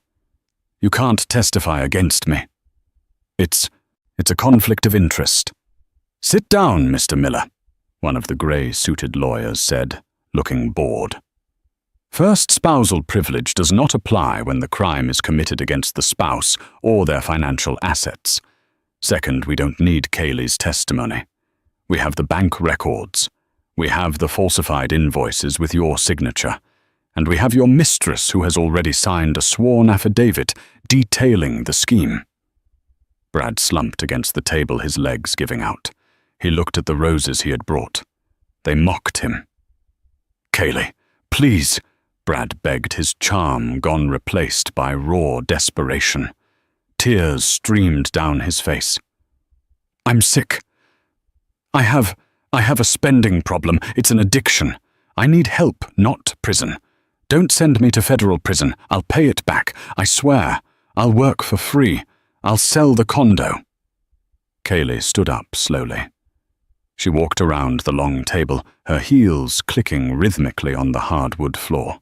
You can't testify against me. It's a conflict of interest." "Sit down, Mr. Miller," one of the grey-suited lawyers said, looking bored. "First, spousal privilege does not apply when the crime is committed against the spouse or their financial assets. Second, we don't need Kaylee's testimony. We have the bank records. We have the falsified invoices with your signature. And we have your mistress who has already signed a sworn affidavit detailing the scheme." Brad slumped against the table, his legs giving out. He looked at the roses he had brought. They mocked him. "Kaylee, please," Brad begged, his charm gone replaced by raw desperation. Tears streamed down his face. "I'm sick. I have a spending problem. It's an addiction. I need help, not prison. Don't send me to federal prison. I'll pay it back. I swear. I'll work for free. I'll sell the condo." Kaylee stood up slowly. She walked around the long table, her heels clicking rhythmically on the hardwood floor.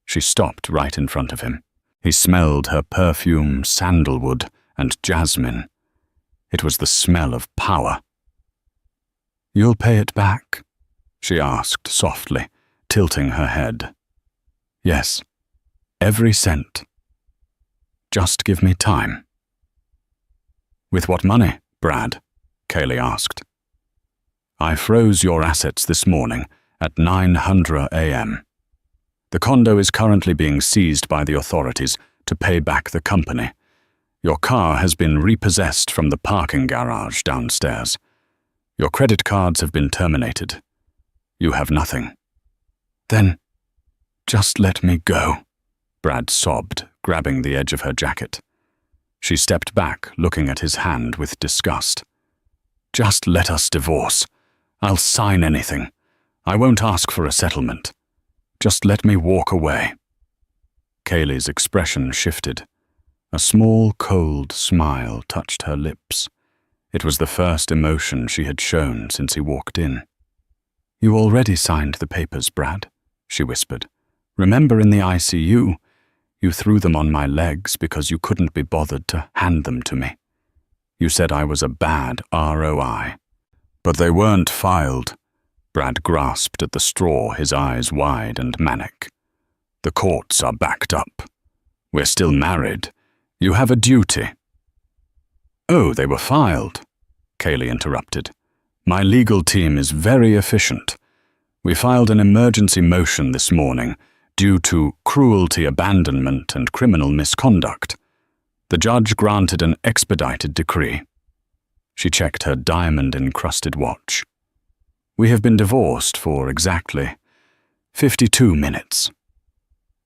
She stopped right in front of him. He smelled her perfume, sandalwood, and jasmine. It was the smell of power. "You'll pay it back?" she asked softly, tilting her head. "Yes, every cent. Just give me time." "With what money, Brad?" Kaylee asked. "I froze your assets this morning at 9:00 a.m. The condo is currently being seized by the authorities to pay back the company. Your car has been repossessed from the parking garage downstairs. Your credit cards have been terminated. You have nothing." "Then, just let me go," Brad sobbed, grabbing the edge of her jacket. She stepped back, looking at his hand with disgust. "Just let us divorce. I'll sign anything. I won't ask for a settlement. Just let me walk away." Kaylee's expression shifted. A small, cold smile touched her lips. It was the first emotion she had shown since he walked in. "You already signed the papers, Brad," she whispered. "Remember in the ICU, you threw them on my legs because you couldn't be bothered to hand them to me. You said I was a bad ROI. But they weren't filed." Brad grasped at the straw, his eyes wide and manic. "The courts are backed up. We're still married. You have a duty." "Oh, they were filed," Kaylee interrupted. "My legal team is very efficient. We filed an emergency motion this morning due to cruelty, abandonment, and criminal misconduct. The judge granted an expedited decree." She checked her diamond-encrusted watch. "We have been divorced for exactly 52 minutes.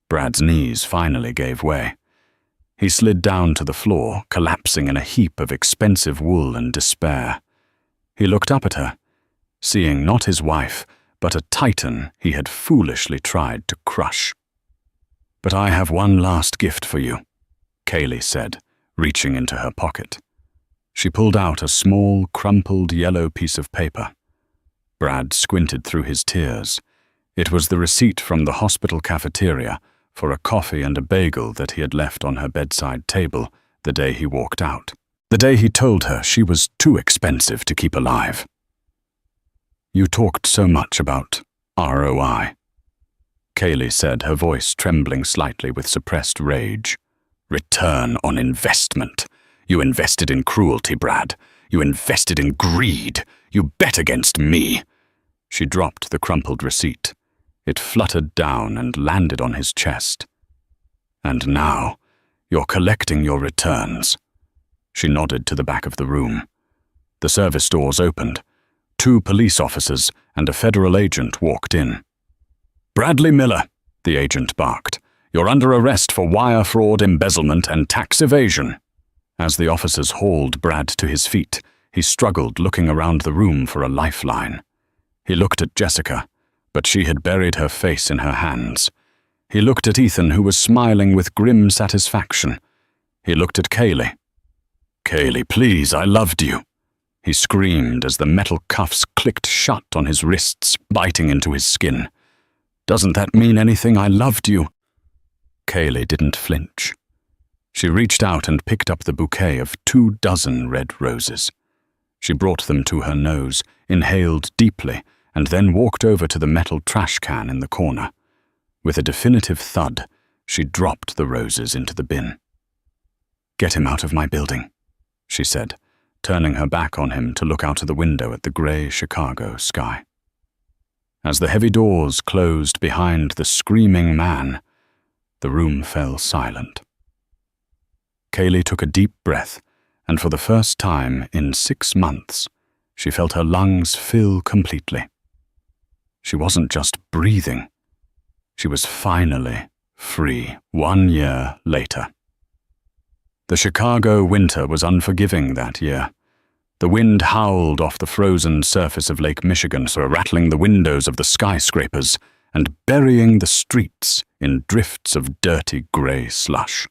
Brad's knees finally gave way. He slid down to the floor, collapsing in a heap of expensive wool and despair. He looked up at her, seeing not his wife, but a titan he had foolishly tried to crush. "But I have one last gift for you," Kaylee said, reaching into her pocket. She pulled out a small, crumpled yellow piece of paper. Brad squinted through his tears. It was the receipt from the hospital cafeteria for a coffee and a bagel that he had left on her bedside table the day he walked out. The day he told her she was too expensive to keep alive. "You talked so much about ROI," Kaylee said, her voice trembling slightly with suppressed rage. "Return on investment. You invested in cruelty, Brad. You invested in greed. You bet against me." She dropped the crumpled receipt. It fluttered down and landed on his chest. "And now, you're collecting your returns." She nodded to the back of the room. The service doors opened. 2 police officers and a federal agent walked in. "Bradley Miller," the agent barked. "You're under arrest for wire fraud, embezzlement, and tax evasion." As the officers hauled Brad to his feet, he struggled, looking around the room for a lifeline. He looked at Jessica, but she had buried her face in her hands. He looked at Ethan, who was smiling with grim satisfaction. He looked at Kaylee. "Kaylee, please, I loved you," he screamed as the metal cuffs clicked shut on his wrists, biting into his skin. "Doesn't that mean anything? I loved you." Kaylee didn't flinch. She reached out and picked up the bouquet of 24 red roses. She brought them to her nose, inhaled deeply, and then walked over to the metal trash can in the corner. With a definitive thud, she dropped the roses into the bin. "Get him out of my building," she said, turning her back on him to look out of the window at the gray Chicago sky. As the heavy doors closed behind the screaming man, the room fell silent. Kaylee took a deep breath, and for the first time in 6 months, she felt her lungs fill completely. She wasn't just breathing. She was finally free 1 year later. The Chicago winter was unforgiving that year. The wind howled off the frozen surface of Lake Michigan, rattling the windows of the skyscrapers and burying the streets in drifts of dirty grey slush.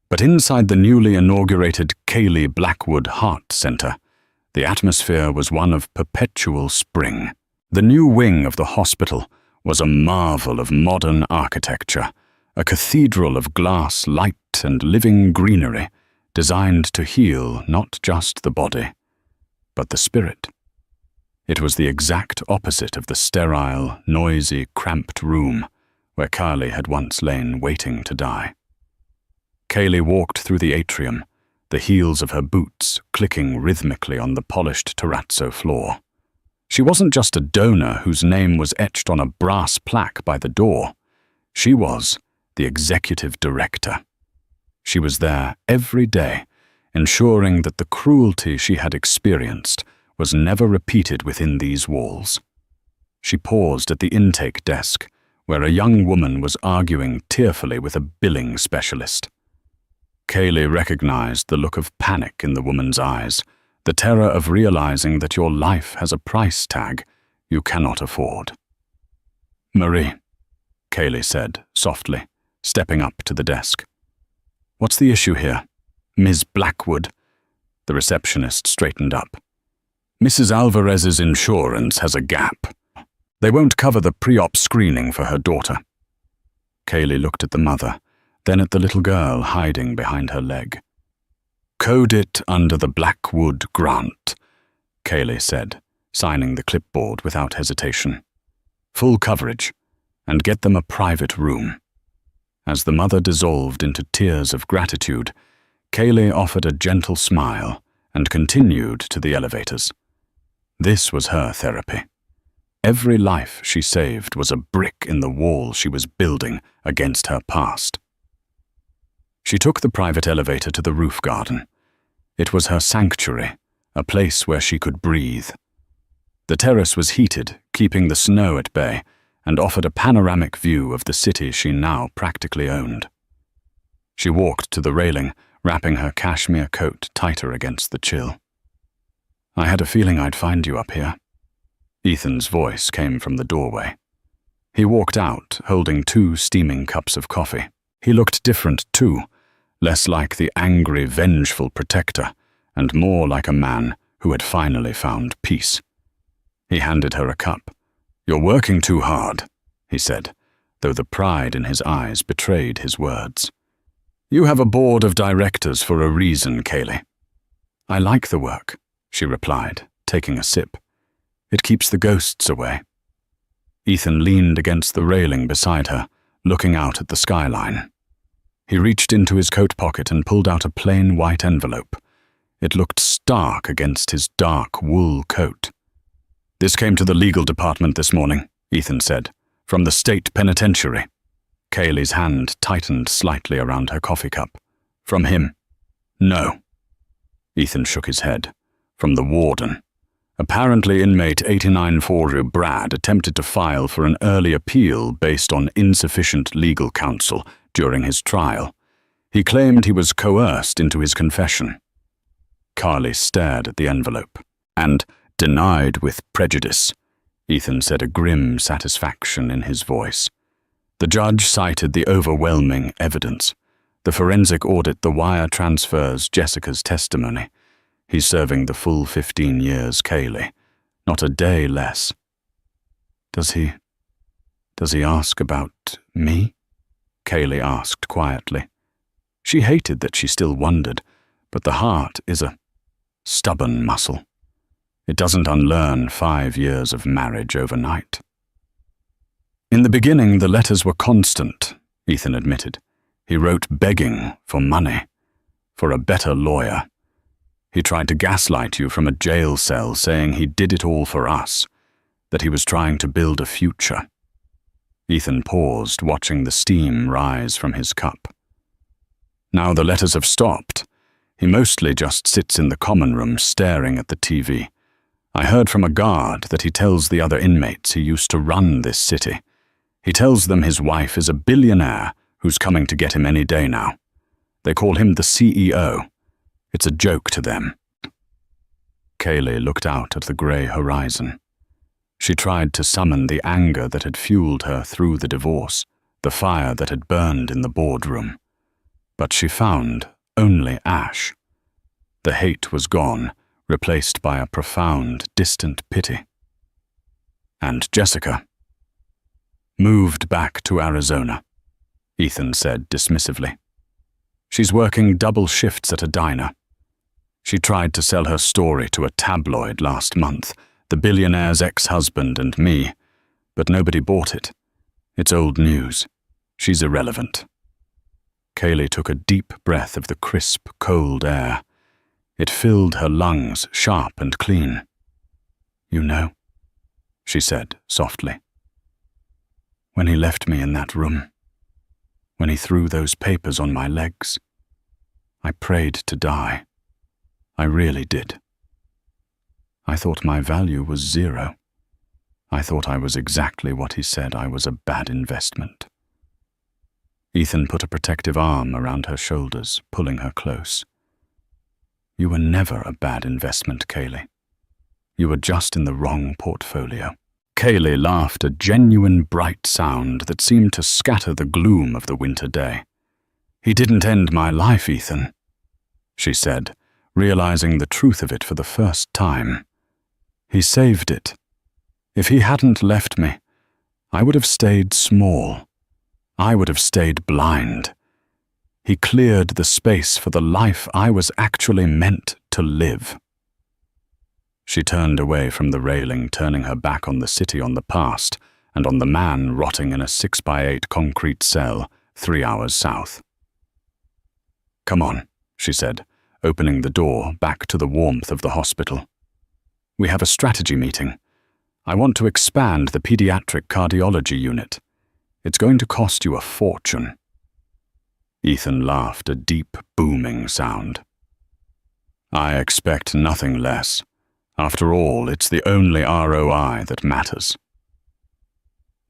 But inside the newly inaugurated Cayley Blackwood Heart Centre, the atmosphere was one of perpetual spring. The new wing of the hospital was a marvel of modern architecture, a cathedral of glass light and living greenery, designed to heal not just the body, but the spirit. It was the exact opposite of the sterile, noisy, cramped room where Carly had once lain waiting to die. Cayley walked through the atrium, the heels of her boots clicking rhythmically on the polished terrazzo floor. She wasn't just a donor whose name was etched on a brass plaque by the door. She was the executive director. She was there every day, ensuring that the cruelty she had experienced was never repeated within these walls. She paused at the intake desk, where a young woman was arguing tearfully with a billing specialist. Cayley recognized the look of panic in the woman's eyes, the terror of realizing that your life has a price tag you cannot afford. "Marie," Cayley said softly, stepping up to the desk. "What's the issue here?" "Ms. Blackwood." The receptionist straightened up. "Mrs. Alvarez's insurance has a gap. They won't cover the pre-op screening for her daughter." Cayley looked at the mother, then at the little girl hiding behind her leg. "Code it under the Blackwood grant," Cayley said, signing the clipboard without hesitation. "Full coverage, and get them a private room." As the mother dissolved into tears of gratitude, Cayley offered a gentle smile and continued to the elevators. This was her therapy. Every life she saved was a brick in the wall she was building against her past. She took the private elevator to the roof garden. It was her sanctuary, a place where she could breathe. The terrace was heated, keeping the snow at bay, and offered a panoramic view of the city she now practically owned. She walked to the railing, wrapping her cashmere coat tighter against the chill. "I had a feeling I'd find you up here." Ethan's voice came from the doorway. He walked out, holding 2 steaming cups of coffee. He looked different too, less like the angry, vengeful protector, and more like a man who had finally found peace. He handed her a cup. "You're working too hard," he said, though the pride in his eyes betrayed his words. "You have a board of directors for a reason, Cayley." "I like the work," she replied, taking a sip. "It keeps the ghosts away." Ethan leaned against the railing beside her, looking out at the skyline. He reached into his coat pocket and pulled out a plain white envelope. It looked stark against his dark wool coat. "This came to the legal department this morning," Ethan said, "from the state penitentiary." Cayley's hand tightened slightly around her coffee cup. "From him?" "No." Ethan shook his head. "From the warden. Apparently inmate 8940 Brad attempted to file for an early appeal based on insufficient legal counsel during his trial. He claimed he was coerced into his confession." Carly stared at the envelope. "And denied with prejudice," Ethan said, a grim satisfaction in his voice. The judge cited the overwhelming evidence. The forensic audit, the wire transfers, Jessica's testimony. He's serving the full 15 years, Cayley. Not a day less. Does he ask about me?" Cayley asked quietly. She hated that she still wondered, but the heart is a stubborn muscle. It doesn't unlearn 5 years of marriage overnight. "In the beginning, the letters were constant," Ethan admitted. "He wrote begging for money, for a better lawyer. He tried to gaslight you from a jail cell, saying he did it all for us, that he was trying to build a future." Ethan paused, watching the steam rise from his cup. "Now the letters have stopped. He mostly just sits in the common room staring at the TV. I heard from a guard that he tells the other inmates he used to run this city. He tells them his wife is a billionaire who's coming to get him any day now. They call him the CEO. It's a joke to them." Cayley looked out at the grey horizon. She tried to summon the anger that had fueled her through the divorce, the fire that had burned in the boardroom. But she found only ash. The hate was gone, replaced by a profound, distant pity. And Jessica moved back to Arizona, Ethan said dismissively. She's working double shifts at a diner. She tried to sell her story to a tabloid last month, the billionaire's ex-husband and me, but nobody bought it. It's old news. She's irrelevant. Kaylee took a deep breath of the crisp, cold air. It filled her lungs, sharp and clean. "You know," she said softly. "When he left me in that room, when he threw those papers on my legs, I prayed to die. I really did. I thought my value was zero. I thought I was exactly what he said I was, a bad investment." Ethan put a protective arm around her shoulders, pulling her close. "You were never a bad investment, Kaylee. You were just in the wrong portfolio." Kaylee laughed, a genuine bright sound that seemed to scatter the gloom of the winter day. "He didn't end my life, Ethan," she said, realizing the truth of it for the first time. "He saved it. If he hadn't left me, I would have stayed small. I would have stayed blind. He cleared the space for the life I was actually meant to live." She turned away from the railing, turning her back on the city, on the past, and on the man rotting in a 6x8 concrete cell 3 hours south. "Come on," she said, opening the door back to the warmth of the hospital. "We have a strategy meeting. I want to expand the pediatric cardiology unit. It's going to cost you a fortune." Ethan laughed, a deep, booming sound. "I expect nothing less. After all, it's the only ROI that matters."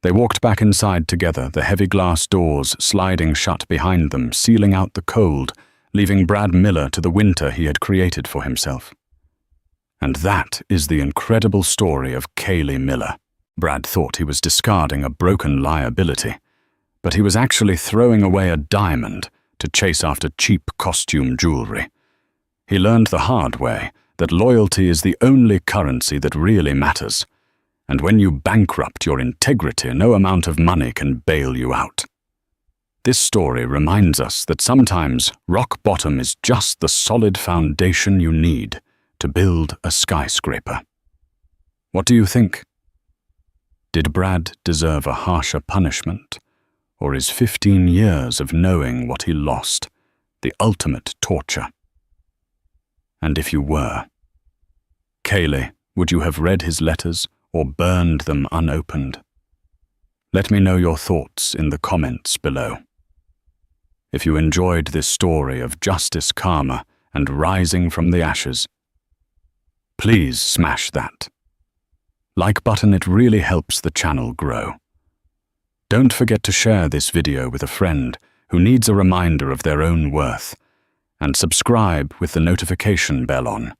They walked back inside together, the heavy glass doors sliding shut behind them, sealing out the cold, leaving Brad Miller to the winter he had created for himself. And that is the incredible story of Kaylee Miller. Brad thought he was discarding a broken liability, but he was actually throwing away a diamond to chase after cheap costume jewelry. He learned the hard way that loyalty is the only currency that really matters, and when you bankrupt your integrity, no amount of money can bail you out. This story reminds us that sometimes rock bottom is just the solid foundation you need to build a skyscraper. What do you think? Did Brad deserve a harsher punishment, or is 15 years of knowing what he lost the ultimate torture? And if you were, Kaylee, would you have read his letters or burned them unopened? Let me know your thoughts in the comments below. If you enjoyed this story of justice, karma, and rising from the ashes, please smash that like button. It really helps the channel grow. Don't forget to share this video with a friend who needs a reminder of their own worth, and subscribe with the notification bell on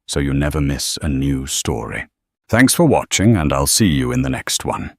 so you never miss a new story. Thanks for watching, and I'll see you in the next one.